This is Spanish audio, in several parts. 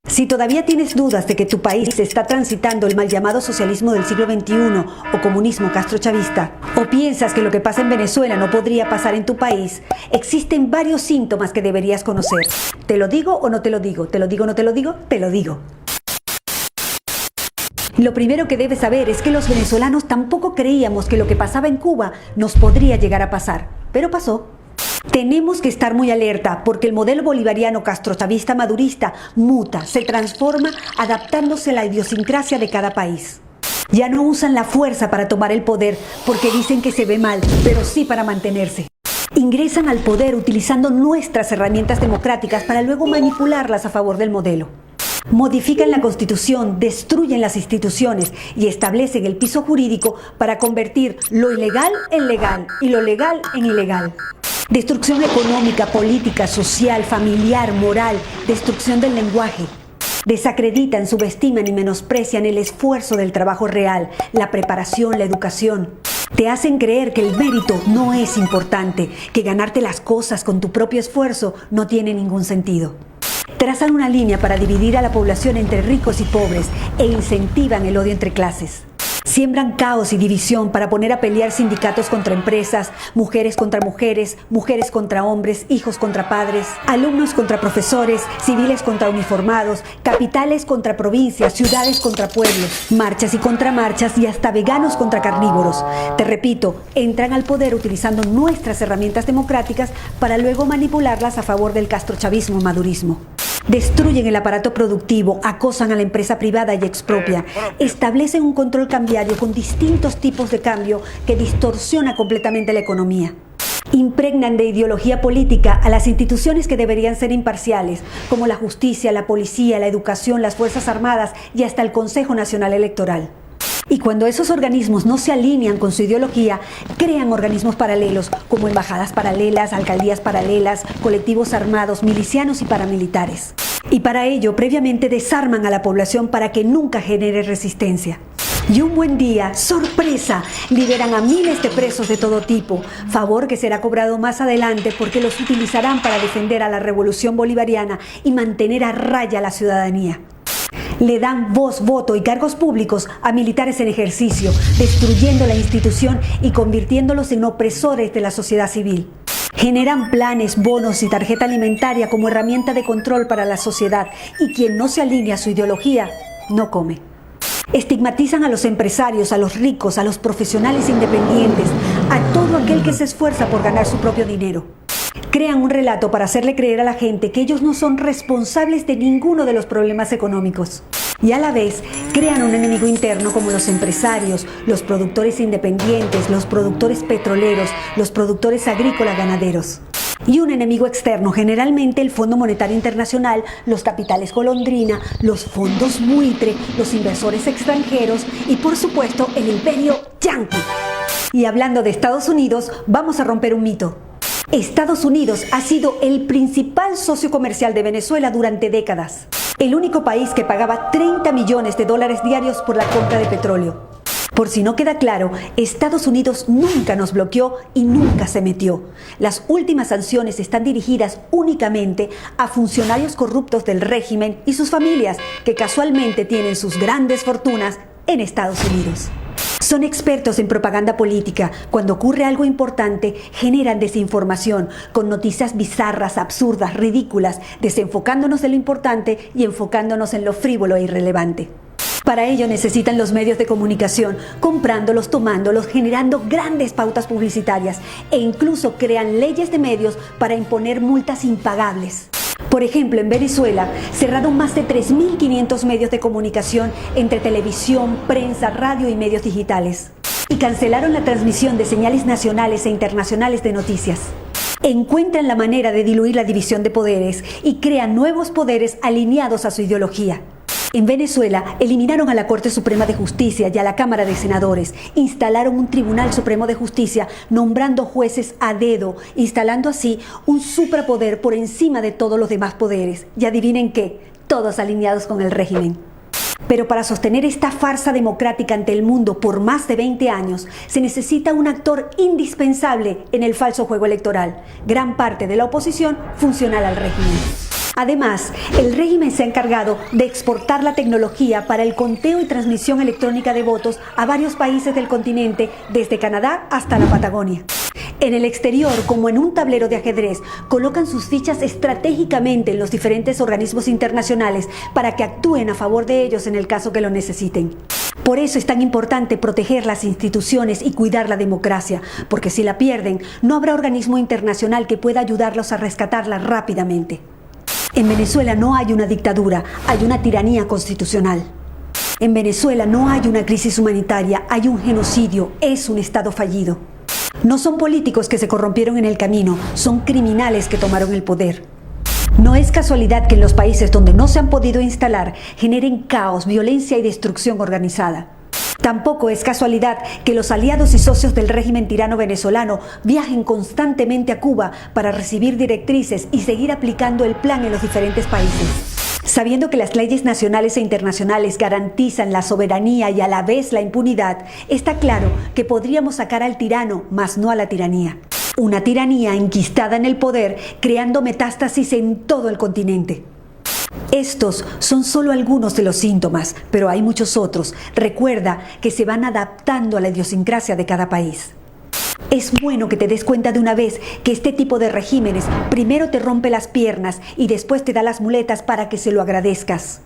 Si todavía tienes dudas de que tu país está transitando el mal llamado socialismo del siglo XXI o comunismo castrochavista, o piensas que lo que pasa en Venezuela no podría pasar en tu país, existen varios síntomas que deberías conocer. ¿Te lo digo o no te lo digo? ¿Te lo digo o no te lo digo? Te lo digo. Lo primero que debes saber es que los venezolanos tampoco creíamos que lo que pasaba en Cuba nos podría llegar a pasar, pero pasó. Tenemos que estar muy alerta porque el modelo bolivariano castrochavista madurista muta, se transforma adaptándose a la idiosincrasia de cada país. Ya no usan la fuerza para tomar el poder porque dicen que se ve mal, pero sí para mantenerse. Ingresan al poder utilizando nuestras herramientas democráticas para luego manipularlas a favor del modelo. Modifican la Constitución, destruyen las instituciones y establecen el piso jurídico para convertir lo ilegal en legal y lo legal en ilegal. Destrucción económica, política, social, familiar, moral, destrucción del lenguaje. Desacreditan, subestiman y menosprecian el esfuerzo del trabajo real, la preparación, la educación. Te hacen creer que el mérito no es importante, que ganarte las cosas con tu propio esfuerzo no tiene ningún sentido. Trazan una línea para dividir a la población entre ricos y pobres e incentivan el odio entre clases. Siembran caos y división para poner a pelear sindicatos contra empresas, mujeres contra mujeres, mujeres contra hombres, hijos contra padres, alumnos contra profesores, civiles contra uniformados, capitales contra provincias, ciudades contra pueblos, marchas y contramarchas y hasta veganos contra carnívoros. Te repito, entran al poder utilizando nuestras herramientas democráticas para luego manipularlas a favor del castrochavismo y madurismo. Destruyen el aparato productivo, acosan a la empresa privada y expropian. Establecen un control cambiario con distintos tipos de cambio que distorsiona completamente la economía. Impregnan de ideología política a las instituciones que deberían ser imparciales, como la justicia, la policía, la educación, las Fuerzas Armadas y hasta el Consejo Nacional Electoral. Y cuando esos organismos no se alinean con su ideología, crean organismos paralelos como embajadas paralelas, alcaldías paralelas, colectivos armados, milicianos y paramilitares. Y para ello, previamente desarman a la población para que nunca genere resistencia. Y un buen día, ¡sorpresa!, liberan a miles de presos de todo tipo, favor que será cobrado más adelante porque los utilizarán para defender a la revolución bolivariana y mantener a raya a la ciudadanía. Le dan voz, voto y cargos públicos a militares en ejercicio, destruyendo la institución y convirtiéndolos en opresores de la sociedad civil. Generan planes, bonos y tarjeta alimentaria como herramienta de control para la sociedad y quien no se alinea a su ideología, no come. Estigmatizan a los empresarios, a los ricos, a los profesionales independientes, a todo aquel que se esfuerza por ganar su propio dinero. Crean un relato para hacerle creer a la gente que ellos no son responsables de ninguno de los problemas económicos. Y a la vez, crean un enemigo interno como los empresarios, los productores independientes, los productores petroleros, los productores agrícolas ganaderos. Y un enemigo externo, generalmente el Fondo Monetario Internacional, los capitales golondrina, los fondos buitre, los inversores extranjeros y por supuesto el imperio yanqui. Y hablando de Estados Unidos, vamos a romper un mito. Estados Unidos ha sido el principal socio comercial de Venezuela durante décadas. El único país que pagaba $30 millones diarios por la compra de petróleo. Por si no queda claro, Estados Unidos nunca nos bloqueó y nunca se metió. Las últimas sanciones están dirigidas únicamente a funcionarios corruptos del régimen y sus familias, que casualmente tienen sus grandes fortunas en Estados Unidos. Son expertos en propaganda política. Cuando ocurre algo importante, generan desinformación con noticias bizarras, absurdas, ridículas, desenfocándonos de lo importante y enfocándonos en lo frívolo e irrelevante. Para ello necesitan los medios de comunicación, comprándolos, tomándolos, generando grandes pautas publicitarias e incluso crean leyes de medios para imponer multas impagables. Por ejemplo, en Venezuela cerraron más de 3.500 medios de comunicación entre televisión, prensa, radio y medios digitales. Y cancelaron la transmisión de señales nacionales e internacionales de noticias. Encuentran la manera de diluir la división de poderes y crean nuevos poderes alineados a su ideología. En Venezuela eliminaron a la Corte Suprema de Justicia y a la Cámara de Senadores, instalaron un Tribunal Supremo de Justicia nombrando jueces a dedo, instalando así un superpoder por encima de todos los demás poderes. Y adivinen qué, todos alineados con el régimen. Pero para sostener esta farsa democrática ante el mundo por más de 20 años, se necesita un actor indispensable en el falso juego electoral, gran parte de la oposición funcional al régimen. Además, el régimen se ha encargado de exportar la tecnología para el conteo y transmisión electrónica de votos a varios países del continente, desde Canadá hasta la Patagonia. En el exterior, como en un tablero de ajedrez, colocan sus fichas estratégicamente en los diferentes organismos internacionales para que actúen a favor de ellos en el caso que lo necesiten. Por eso es tan importante proteger las instituciones y cuidar la democracia, porque si la pierden, no habrá organismo internacional que pueda ayudarlos a rescatarla rápidamente. En Venezuela no hay una dictadura, hay una tiranía constitucional. En Venezuela no hay una crisis humanitaria, hay un genocidio, es un Estado fallido. No son políticos que se corrompieron en el camino, son criminales que tomaron el poder. No es casualidad que en los países donde no se han podido instalar generen caos, violencia y destrucción organizada. Tampoco es casualidad que los aliados y socios del régimen tirano venezolano viajen constantemente a Cuba para recibir directrices y seguir aplicando el plan en los diferentes países. Sabiendo que las leyes nacionales e internacionales garantizan la soberanía y a la vez la impunidad, está claro que podríamos sacar al tirano, mas no a la tiranía. Una tiranía enquistada en el poder, creando metástasis en todo el continente. Estos son solo algunos de los síntomas, pero hay muchos otros. Recuerda que se van adaptando a la idiosincrasia de cada país. Es bueno que te des cuenta de una vez que este tipo de regímenes primero te rompe las piernas y después te da las muletas para que se lo agradezcas.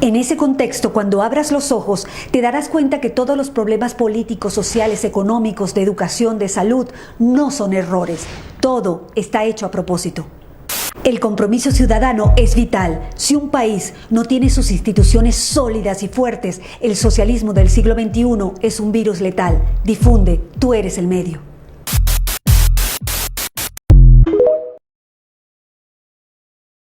En ese contexto, cuando abras los ojos, te darás cuenta que todos los problemas políticos, sociales, económicos, de educación, de salud, no son errores. Todo está hecho a propósito. El compromiso ciudadano es vital. Si un país no tiene sus instituciones sólidas y fuertes, el socialismo del siglo XXI es un virus letal. Difunde, tú eres el medio.